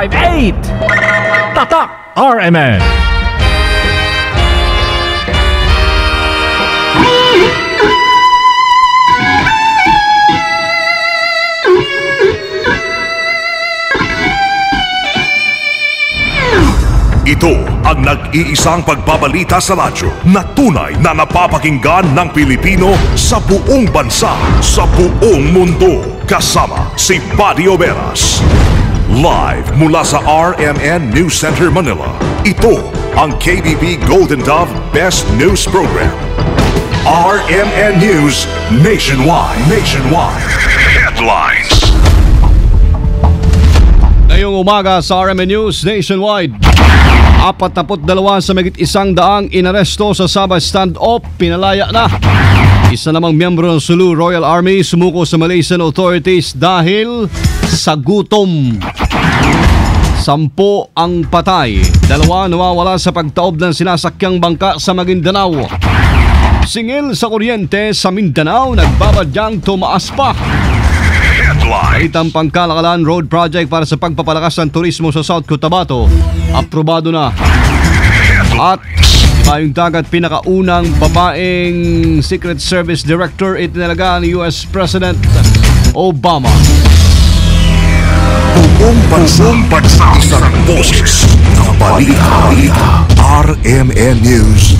98.58 Tatak RMN. Ito ang nag-iisang pagbabalita sa radyo na tunay na napapakinggan ng Pilipino sa buong bansa, sa buong mundo. Kasama si Buddy Oberas. Live mula sa RMN News Center, Manila. Ito ang KBP Golden Dove Best News Program. RMN News Nationwide. Headlines. Ngayong umaga sa RMN News Nationwide, 42 sa mahigit 100 inaresto sa Sabah standoff, pinalaya na. Isa namang miyembro ng Sulu Royal Army sumuko sa Malaysian authorities dahil sa gutom. 10 ang patay, 2 nawawala sa pagtaob ng sinasakyang bangka sa Maguindanao. Singil sa kuryente sa Mindanao, nagbabadyang tumaas pa. Kalitang Pangkalakalan Road Project para sa pagpapalakas ng turismo sa South Cotabato, aprobado na. At Mayong Dagat, pinakaunang babaeng Secret Service Director itinalaga ni US President Obama. Buong bansa, isang boses ng balita. RMN News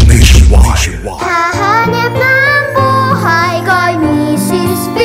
Nationwide. Hahanap ng buhay kay Mrs.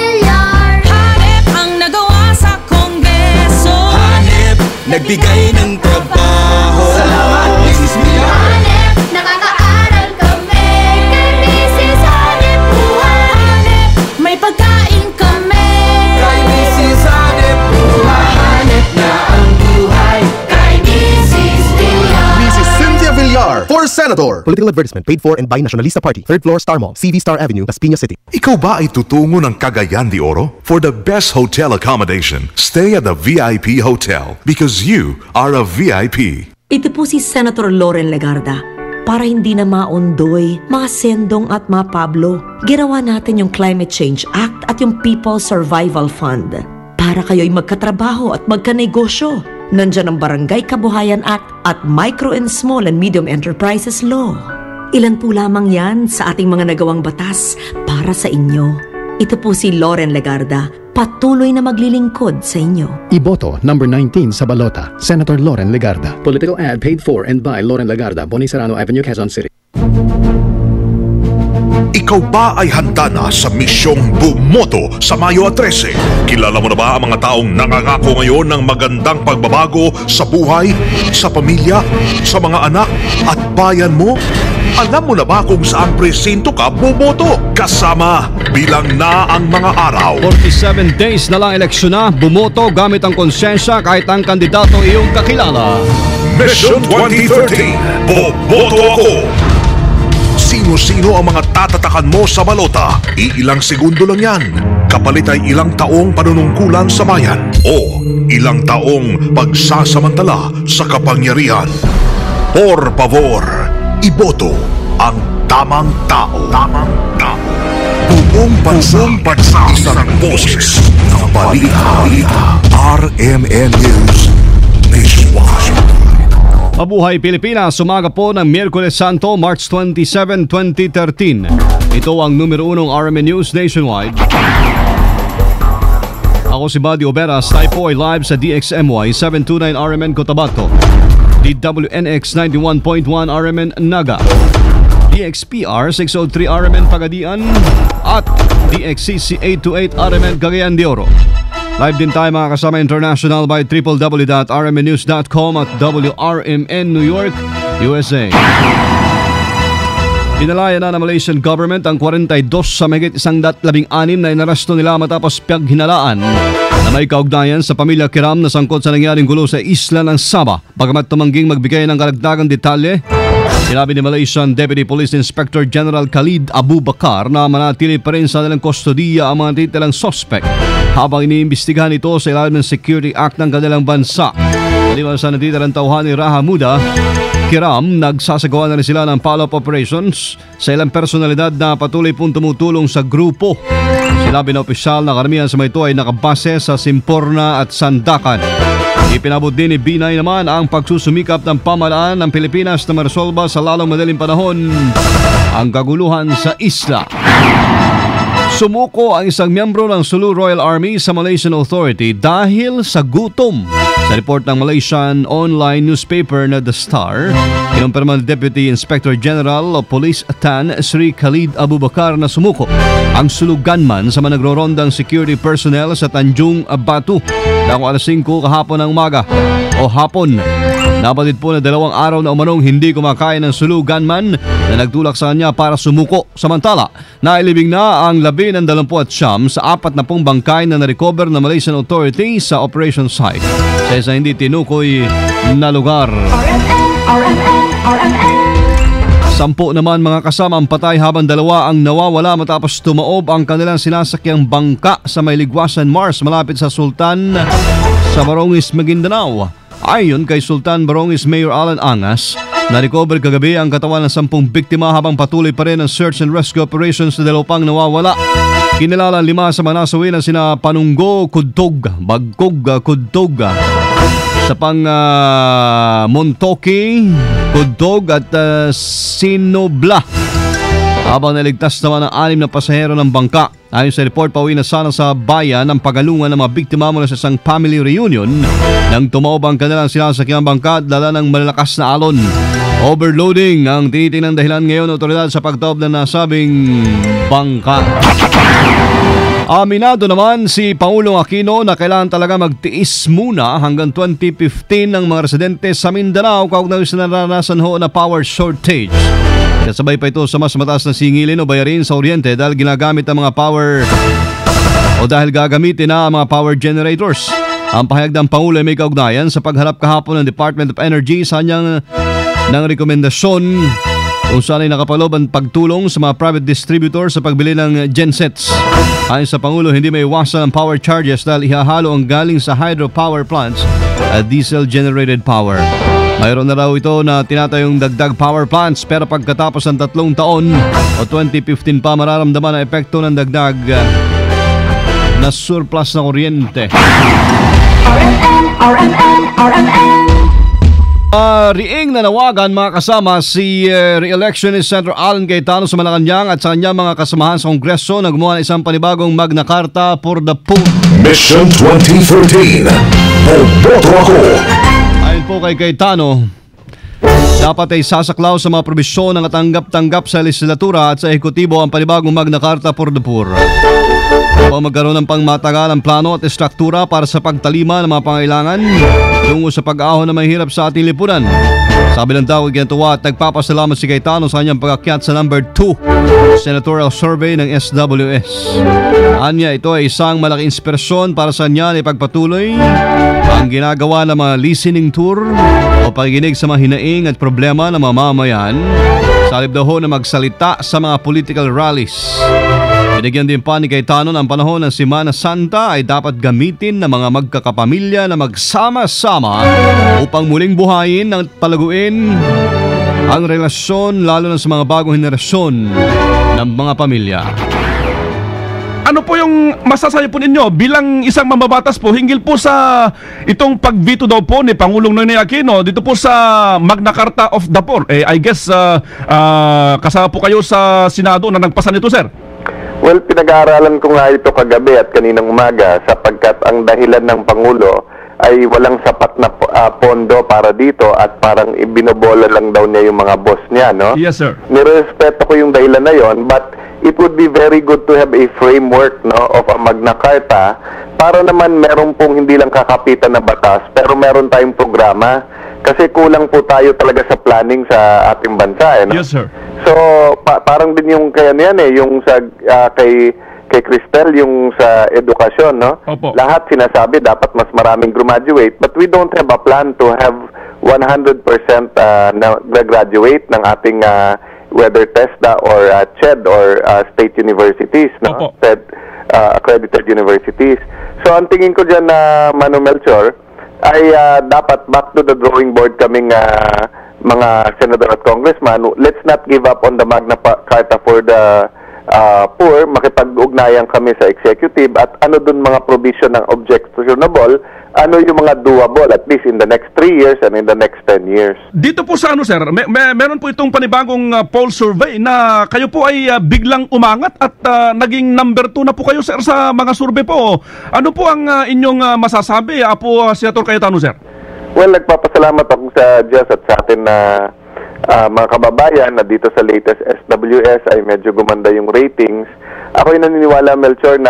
nagbigay ng trabaho. Salamat, Mrs. Villar. Hanep, nakakaaral kami kay Mrs. Hanep buhay. Hanep, may pagkain kami Kay Mrs. Hanep buhay. Hanep na ang buhay kay Mrs. Villar. Mrs. Cynthia Villar for Senator. Political advertisement paid for and by Nationalista Party. 3rd floor, Star Mall, CV Star Avenue, Las Piñas City. Ikaw ba ay tutungo ng Cagayan de Oro? For the best hotel accommodation, stay at the VIP Hotel because you are a VIP. Ito po si Senator Loren Legarda. Para hindi na maondoy, mga Sendong at mga Pablo, ginawa natin yung Climate Change Act at yung People Survival Fund. Para kayo'y magkatrabaho at magkanegosyo. Nandyan ang Barangay Kabuhayan Act at Micro and Small and Medium Enterprises Law. Ilan po lamang yan sa ating mga nagawang batas para sa inyo. Ito po si Loren Legarda, patuloy na maglilingkod sa inyo. Iboto number 19 sa balota, Senator Loren Legarda. Political ad paid for and by Loren Legarda, Boni Serrano Avenue, Quezon City. Ikaw ba ay handa na sa misyong bumoto sa Mayo 13? Kilala mo na ba ang mga taong nangangako ngayon ng magandang pagbabago sa buhay, sa pamilya, sa mga anak at bayan mo? Alam mo na ba kung saang presinto ka bumoto? Kasama, bilang na ang mga araw. 47 days na lang eleksyon na, bumoto gamit ang konsensya kahit ang kandidato iyong kakilala. Mission 2013, boboto ako! Sino-sino ang mga tatatakan mo sa balota? Iilang segundo lang yan. Kapalit ay ilang taong panunungkulan sa bayan o ilang taong pagsasamantala sa kapangyarihan. Por favor, iboto ang tamang tao. Buong bansa, isang boses ng balita. RMN News Nationwide. Mabuhay Pilipinas, umaga po ng Miyerkules Santo, March 27, 2013. Ito ang numero 1 RMN News Nationwide. Ako si Buddy Oberas, tayo po ay live sa DXMY 729 RMN Cotabato, DWNX 91.1 RMN Naga, DXPR 603 RMN Pagadian at DXCC 828 RMN Cagayan de Oro. Live din tayo mga kasama international by www.rmnnews.com at WRMN New York, USA. Pinalaya na ng Malaysian government ang 42 sa mahigit 116 na inaresto nila matapos pinaghinalaan na may kaugnayan sa pamilya Kiram na sangkot sa nangyaring gulo sa isla ng Sabah. Bagamat tumangging magbigay ng karagdagang detalye, sinabi ni Malaysian Deputy Police Inspector General Khalid Abu Bakar na manatili pa rin sa nilang kustodiya ang mga titilang suspect habang iniimbestigahan ito sa ilalim ng Security Act ng kanilang bansa. Maliban sa natitirang tauhan ni Raha Muda Kiram, nagsasagawa na rin sila ng follow-up operations sa ilang personalidad na patuloy pong tumutulong sa grupo. Sinabi na opisyal na karamihan sa mga ito ay nakabase sa Simporna at Sandakan. Ipinabot din ni Binay naman ang pagsusumikap ng pamahalaan ng Pilipinas na maresolba sa lalong madaling panahon ang kaguluhan sa isla. Sumuko ang isang miyembro ng Sulu Royal Army sa Malaysian Authority dahil sa gutom. Sa report ng Malaysian online newspaper na The Star, kinumpirma ng Deputy Inspector General of Police Tan Sri Khalid Abu Bakar na sumuko ang Sulu gunman sa mga nagrorondang security personnel sa Tanjung Batu daw alas 5 kahapon ng umaga o hapon. Nabatid po na 2 araw na umanong hindi kumakain ng Sulu gunman na nagtulak sa kanya para sumuko. Samantala, nailibing na ang 19 sa 40 bangkay na na-recover ng Malaysian Authority sa operation site sa isang hindi tinukoy na lugar. RMN 10 naman mga kasama ang patay habang 2 ang nawawala matapos tumaob ang kanilang sinasakyang bangka sa may Ligwasan Mars malapit sa Sultan sa Barongis, Maguindanao. Ayon kay Sultan Barongis Mayor Alan Angas, na-recover kagabi ang katawan ng 10 biktima habang patuloy pa rin ang search and rescue operations sa 2 pang nawawala. Kinilala 5 sa mga nasawi na sina Panunggo Kudtog, Bagkog Kudtog, sa pang Montoki Kudtog at Sinobla. Habang naligtas naman ang 6 na pasahero ng bangka. Ayon sa report, pauwi na sana sa bayan ang pagalungan ng mga biktima mula sa isang family reunion nang tumaob ang kanilang sinasakyang bangka at dala ng malalakas na alon. Overloading ang tinitingnan dahilan ngayon ng otoridad sa pagtaob ng nasabing bangka. Aminado naman si Pangulong Aquino na kailangan talaga magtiis muna hanggang 2015 ng mga residente sa Mindanao kaugnay sa naranasan ho na power shortage. Kasabay pa ito sa mas mataas na singilin o bayarin sa Oriente dahil ginagamit ang mga power o dahil gagamitin na ang mga power generators. Ang pahayag ng Pangulo ay may kaugnayan sa pagharap kahapon ng Department of Energy sa kanyang ng rekomendasyon kung saan ay nakapalob ang pagtulong sa mga private distributors sa pagbili ng gensets. Ayon sa Pangulo, hindi may iwasan ang power charges dahil ihahalo ang galing sa hydropower plants at diesel-generated power. Mayroon na raw ito na tinatayong dagdag power plants pero pagkatapos ng 3 taon o 2015 pa mararamdaman ang epekto ng dagdag na surplus na kuryente. RMN Riing nanawagan mga kasama si re-electionist Senator Alan Cayetano sa Malacanang at sa kanyang mga kasamahan sa Kongreso na gumawa ng isang panibagong Magna Carta for the Poor. Mission 2013. Boboto ako. Ayon po kay Cayetano, dapat ay sasaklaw sa mga probisyon ng katanggap-tanggap sa legislatura at sa ehekutibo ang panibagong Magna Carta for the Poor. Upang magkaroon ng pangmatagalang plano at estruktura para sa pagtalima ng mga pangailangan tungo sa pag-ahon na mahirap sa ating lipunan. Sabi ng tao, ginatuwa at nagpapasalamat si Cayetano sa kanyang pag-akyat sa number 2 senatorial survey ng SWS. Anya, ito ay isang malaking inspirasyon para sa kanya na ipagpatuloy ang ginagawa ng mga listening tour o pakikinig sa mga hinaing at problema ng mamamayan sa halip daw na magsalita sa mga political rallies. Binigyan din pa ni Cayetano ng panahon ng Semana Santa ay dapat gamitin ng mga magkakapamilya na magsama-sama upang muling buhayin at palaguin ang relasyon lalo na sa mga bagong henerasyon ng mga pamilya. Ano po yung masasabi po ninyo bilang isang mambabatas po hinggil po sa itong pag-veto daw po ni Pangulong Noynoy Aquino dito po sa Magna Carta of the Poor? I guess kasama po kayo sa Senado na nagpasa nito, sir. Well, pinag-aaralan ko nga ito kagabi at kaninang umaga sapagkat ang dahilan ng Pangulo ay walang sapat na pondo para dito at parang ibinobola lang daw niya yung mga boss niya, no? Yes, sir. Nirespeto ko yung dahilan na yon, but it would be very good to have a framework, no, of a Magna Carta para naman meron pong hindi lang kakapitan na batas pero meron tayong programa kasi kulang po tayo talaga sa planning sa ating bansa, no? Yes, sir. So, parang din yung kaya niyan yung sa kay Cristel, yung sa edukasyon, no? Opo. Lahat sinasabi dapat mas maraming graduate, but we don't have a plan to have 100% na graduate ng ating whether TESDA or CHED or state universities, no? Opo. Accredited universities. So, ang tingin ko dyan na Manu Melchor ay dapat back to the drawing board kaming mga senador at congressman. Let's not give up on the Magna Carta for the poor. Makipag-ugnayan kami sa executive at ano dun mga provision ng objectionable ano yung mga doable at least in the next 3 years and in the next 10 years. Dito po sa ano, sir, meron po itong panibagong poll survey na kayo po ay biglang umangat at naging number 2 na po kayo, sir, sa mga survey po. Ano po ang inyong masasabi, Senator Cayetano, sir? Well, nagpapasalamat ako sa Diyos at sa atin na mga kababayan na dito sa latest SWS ay medyo gumanda yung ratings. Ako'y naniniwala, Melchor,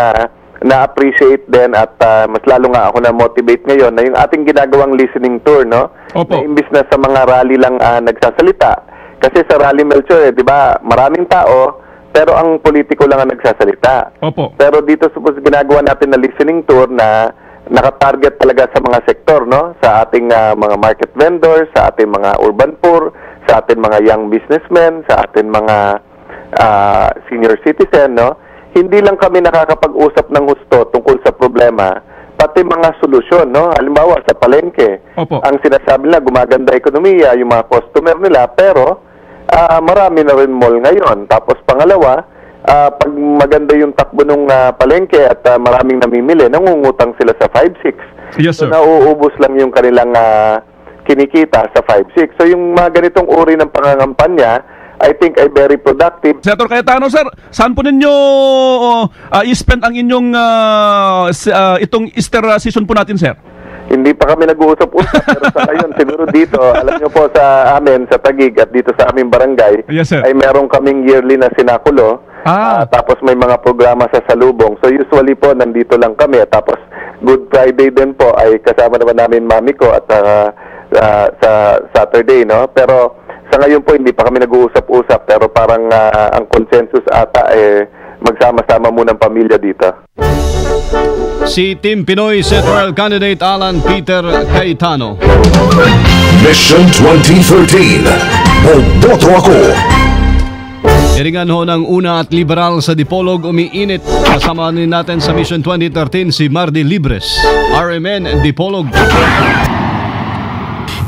na-appreciate din at mas lalo nga ako na-motivate ngayon na yung ating ginagawang listening tour, no? Opo. Na imbis na sa mga rally lang nagsasalita. Kasi sa rally, Melchor, di ba, maraming tao, pero ang politiko lang ang nagsasalita. Opo. Pero dito suppose ginagawa natin na listening tour na nakatarget talaga sa mga sektor, no? Sa ating mga market vendors, sa ating mga urban poor, sa ating mga young businessmen, sa ating mga senior citizen, no? Hindi lang kami nakakapag-usap ng gusto tungkol sa problema, pati mga solusyon, no? Halimbawa, sa palengke, Opo. ang sinasabi nila, gumaganda ekonomiya, yung mga customer nila, pero marami na rin mall ngayon. Tapos pangalawa, pag maganda yung takbo ng palengke at maraming namimili, nangungutang sila sa 5-6. Yes, sir. So, nauubos lang yung kanilang kinikita sa 5-6. So, yung mga ganitong uri ng pangangampanya, I think ay very productive. Senator Cayetano, sir, saan po ninyo i-spend ang inyong itong Easter season po natin, sir? Hindi pa kami nag-uusap-usap, pero sa ngayon, siguro dito, alam nyo po sa amin, sa Taguig at dito sa aming barangay, Yes, sir. ay meron kaming yearly na sinakulo. Tapos may mga programa sa salubong. So usually po, nandito lang kami. Tapos Good Friday din po ay kasama naman namin mami ko at sa Saturday, no? Pero sa ngayon po, hindi pa kami nag-uusap-usap, pero parang ang consensus ata magsama-sama muna ang pamilya dito. Si Team Pinoy Senatorial Candidate Alan Peter Cayetano. Mission 2013. Boboto ako. Iringan ho ng una at liberal sa Dipolog umiinit. Kasama din natin sa Mission 2013 si Mardy Libres, RMN Dipolog.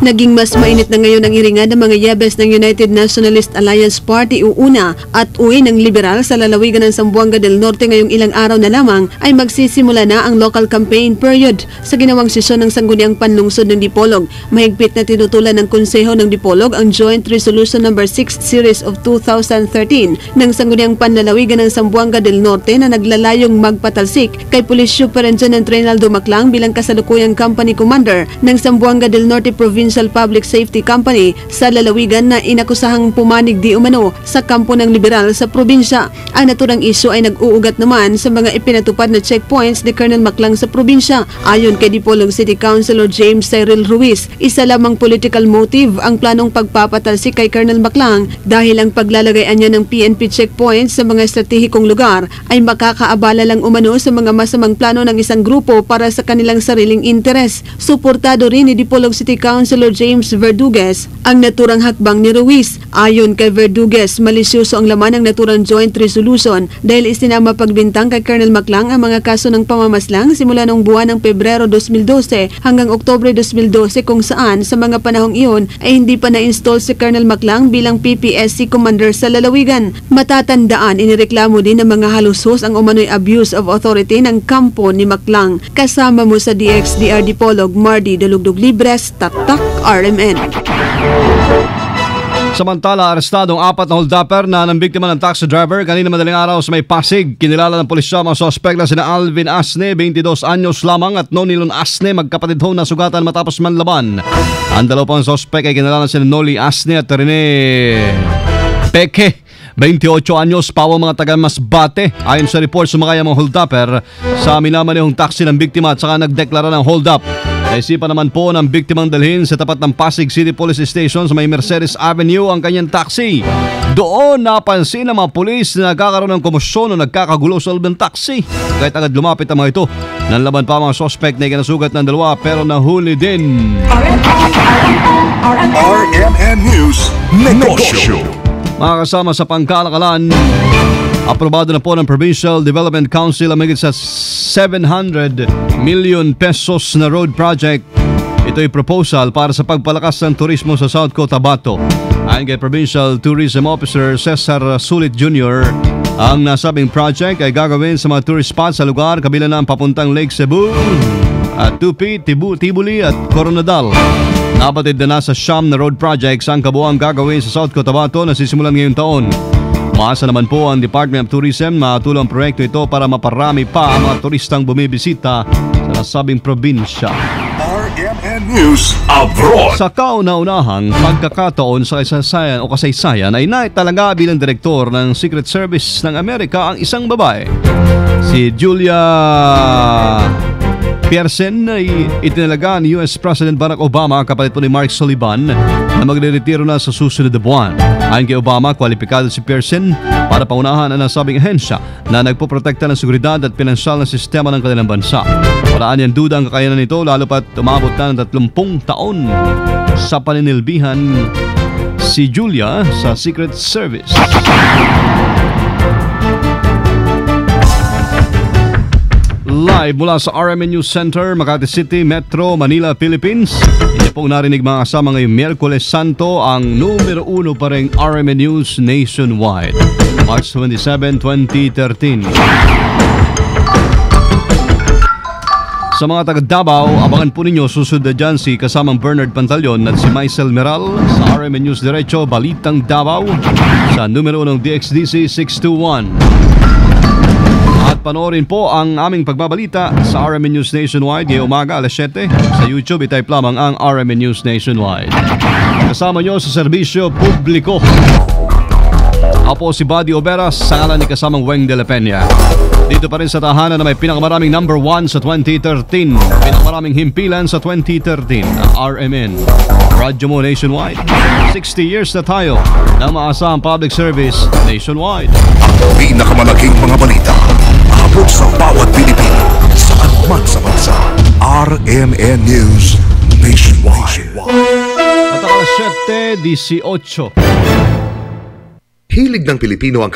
Naging mas mainit na ngayon ang iringan ng mga yabes ng United Nationalist Alliance Party UUNA at uwi ng liberal sa lalawigan ng Zamboanga del Norte ngayong ilang araw na lamang ay magsisimula na ang local campaign period sa ginawang sesyon ng Sangguniang Panlungsod ng Dipolog. Mahigpit na tinutulan ng Konseho ng Dipolog ang Joint Resolution No. 6 Series of 2013 ng Sangguniang Panlalawigan ng Zamboanga del Norte na naglalayong magpatalsik kay Police Superintendent Reynaldo Maclang bilang kasalukuyang company commander ng Zamboanga del Norte Provincial Public Safety Company sa lalawigan na inakusahang pumanig di umano sa kampo ng liberal sa probinsya. Ang naturang isyu ay nag-uugat naman sa mga ipinatupad na checkpoints ni Colonel Maclang sa probinsya. Ayon kay Dipolog City Councilor James Cyril Ruiz, isa lamang political motive ang planong pagpapatalsik kay Colonel Maclang dahil ang paglalagayan niya ng PNP checkpoints sa mga estratehikong lugar ay makakaabala lang umano sa mga masamang plano ng isang grupo para sa kanilang sariling interes. Suportado rin ni Dipolog City Councilor James Verdugues ang naturang hakbang ni Ruiz. Ayon kay Verdugues, malisyoso ang laman ng naturang joint resolution dahil isinama pagbintang kay Colonel Maclang ang mga kaso ng pamamaslang simula noong buwan ng Pebrero 2012 hanggang Oktubre 2012 kung saan sa mga panahong iyon ay hindi pa na-install si Colonel Maclang bilang PPSC commander sa lalawigan. Matatandaan, inireklamo din ng mga halusos ang umano'y abuse of authority ng kampo ni Maclang. Kasama mo sa DXDR Dipolog, Mardy Dalugdog Libres, Tatak RMN. Samantala, arestadong 4 na holdupper na ng biktima ng taxi driver kanina madaling araw sa may Pasig. Kinilala ng pulisya mga sospek na sina Alvin Asne, 22 anyos lamang, at Nonilon Asne, magkapatid ho na sugatan matapos manlaban. Ang dalawa pang sospek ay kinilala sina Noli Asne at Rene Peke, 28 anyos, pawang mga taga Masbate. Ayon sa report, sumakay ang mga holdupper sa minamanehong taxi ng biktima at saka nagdeklara ng hold up. Naisipan naman po ng biktimang dalhin sa tapat ng Pasig City Police Station sa may Mercedes Avenue ang kanyang taxi. Doon napansin ng mga pulis na nagkakaroon ng komosyon o nagkakagulo sa loob ng taxi. Kahit agad lumapit ang mga ito, nanlaban pa mga suspect na ikinasugat ng dalawa pero nahuli din. RMN News Negosyo. Mga kasama sa pangkalakalan, aprobado na po ng Provincial Development Council ang higit sa 700 million pesos na road project. Ito ay proposal para sa pagpalakas ng turismo sa South Cotabato. Ayon kay Provincial Tourism Officer Cesar Sulit Jr., ang nasabing project ay gagawin sa mga tourist spots sa lugar kabilang ng papuntang Lake Cebu, at Tupi, Tibuli at Coronadal. Nabatid na nasa siyam na road projects ang kabuuang gagawin sa South Cotabato na sisimulan ngayong taon. Umaasa naman po ang Department of Tourism na tulong proyekto ito para maparami pa ang mga turistang bumibisita sa nasabing probinsya. RMN News Abroad. Sa kauna-unahang pagkakataon sa kasaysayan ay naitalaga bilang direktor ng Secret Service ng Amerika ang isang babae. Si Julia Pearson ay itinalaga ni US President Barack Obama kapalit po ni Mark Sullivan na magre-retiro na sa susunod na buwan. Ayon kay Obama, kwalipikado si Pearson para paunahan ang nasabing ahensya na nagpoprotekta ng seguridad at pinansyal na sistema ng kanilang bansa. Walaan niyang duda ang kakayanan nito lalo pat umabot na ng 30 taon sa paninilbihan si Julia sa Secret Service. Live mula sa RMN News Center, Makati City, Metro, Manila, Philippines. Hindi po narinig mga kasama ngayong Miyerkules Santo ang numero 1 pa rin RMN News nationwide. March 27, 2013. Sa mga taga Davao, abangan po ninyo susunod na dyan si kasamang Bernard Pantaleon at si Maisel Meral sa RMN News Diretso, Balitang Davao sa numero 1 ng DXDC 621. At panoorin po ang aming pagbabalita sa RMN News Nationwide ngayong umaga alas 7. Sa YouTube, itype lamang ang RMN News Nationwide. Kasama nyo sa serbisyo publiko. Ako si Buddy Oberas sa ngalan ni kasamang Weng de la Peña. Dito pa rin sa tahanan na may pinakamaraming number 1 sa 2013. Pinakamaraming himpilan sa 2013 ang RMN. Radyo mo nationwide. 60 years na tayo na maasahang public service nationwide. Pinakamalaking mga balita abot sa bawat Pilipino saan man sa bansa. RMN News Nationwide. At alas 7:18. Hilig ng Pilipino ang